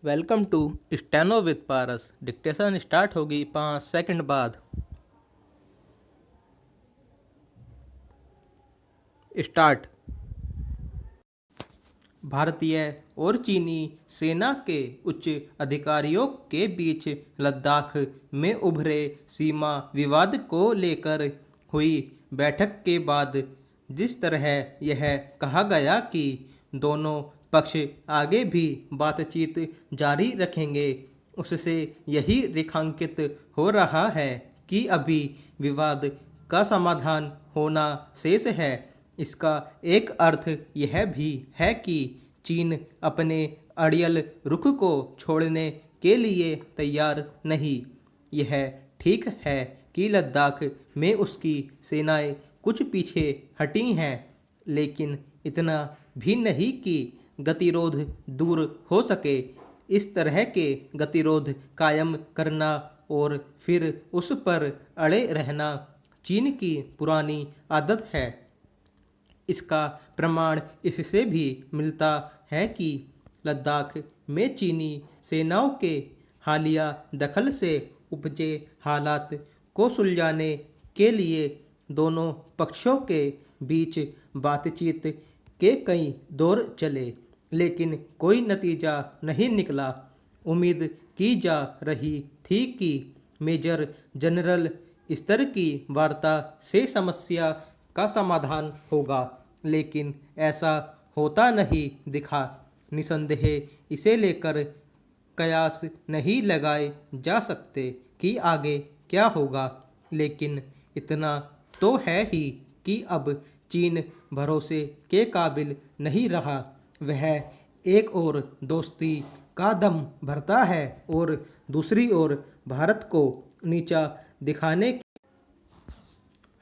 Welcome to steno with Paras. Dictation start होगी 5 second बाद। Start. भारतीय और चीनी सेना के उच्च अधिकारियों के बीच लद्दाख में उभरे सीमा विवाद को लेकर हुई बैठक के बाद जिस तरह यह कहा गया कि दोनों पक्ष आगे भी बातचीत जारी रखेंगे, उससे यही रेखांकित हो रहा है कि अभी विवाद का समाधान होना शेष है। इसका एक अर्थ यह भी है कि चीन अपने अड़ियल रुख को छोड़ने के लिए तैयार नहीं। यह ठीक है कि लद्दाख में उसकी सेनाएं कुछ पीछे हटी हैं, लेकिन इतना भी नहीं कि गतिरोध दूर हो सके। इस तरह के गतिरोध कायम करना और फिर उस पर अड़े रहना चीन की पुरानी आदत है। इसका प्रमाण इससे भी मिलता है कि लद्दाख में चीनी सेनाओं के हालिया दखल से उपजे हालात को सुलझाने के लिए दोनों पक्षों के बीच बातचीत के कई दौर चले, लेकिन कोई नतीजा नहीं निकला। उम्मीद की जा रही थी कि मेजर जनरल स्तर की वार्ता से समस्या का समाधान होगा, लेकिन ऐसा होता नहीं दिखा। निसंदेह इसे लेकर कयास नहीं लगाए जा सकते कि आगे क्या होगा, लेकिन इतना तो है ही कि अब चीन भरोसे के काबिल नहीं रहा। वह एक ओर दोस्ती का दम भरता है और दूसरी ओर भारत को नीचा दिखाने की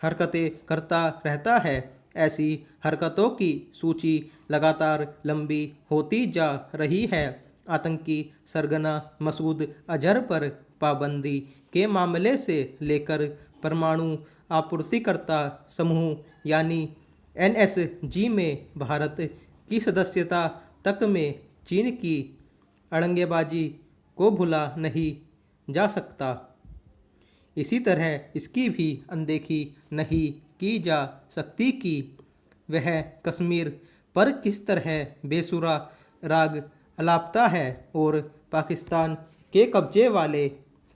हरकतें करता रहता है। ऐसी हरकतों की सूची लगातार लंबी होती जा रही है। आतंकी सरगना मसूद अजहर पर पाबंदी के मामले से लेकर परमाणु आपूर्तिकर्ता समूह यानी एनएसजी में भारत की सदस्यता तक में चीन की अड़ंगेबाजी को भुला नहीं जा सकता। इसी तरह इसकी भी अनदेखी नहीं की जा सकती कि वह कश्मीर पर किस तरह बेसुरा राग अलापता है और पाकिस्तान के कब्जे वाले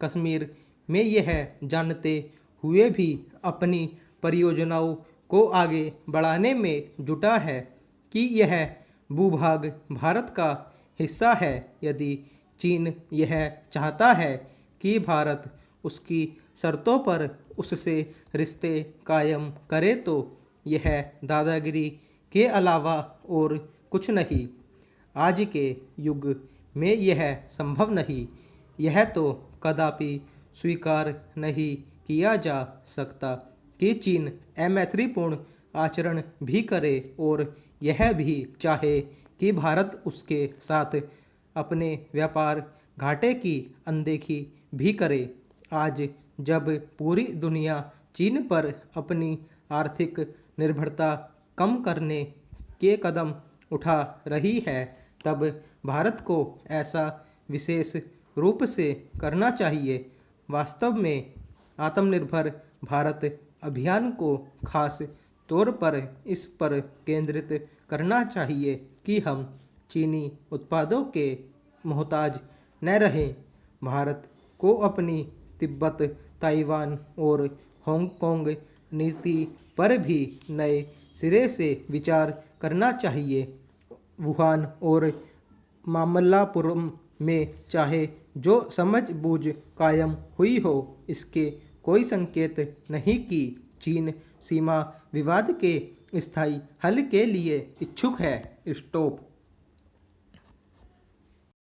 कश्मीर में यह जानते हुए भी अपनी परियोजनाओं को आगे बढ़ाने में जुटा है कि यह भूभाग भारत का हिस्सा है। यदि चीन यह चाहता है कि भारत उसकी शर्तों पर उससे रिश्ते कायम करे तो यह दादागिरी के अलावा और कुछ नहीं। आज के युग में यह संभव नहीं। यह तो कदापि स्वीकार नहीं किया जा सकता कि चीन अमैत्रीपूर्ण आचरण भी करे और यह भी चाहे कि भारत उसके साथ अपने व्यापार घाटे की अनदेखी भी करे। आज जब पूरी दुनिया चीन पर अपनी आर्थिक निर्भरता कम करने के कदम उठा रही है, तब भारत को ऐसा विशेष रूप से करना चाहिए। वास्तव में आत्मनिर्भर भारत अभियान को खास तौर पर इस पर केंद्रित करना चाहिए कि हम चीनी उत्पादों के मोहताज न रहें। भारत को अपनी तिब्बत, ताइवान और हांगकांग नीति पर भी नए सिरे से विचार करना चाहिए। वुहान और मामल्लापुरम में चाहे जो समझबूझ कायम हुई हो, इसके कोई संकेत नहीं कि चीन सीमा विवाद के स्थायी हल के लिए इच्छुक है। स्टॉप।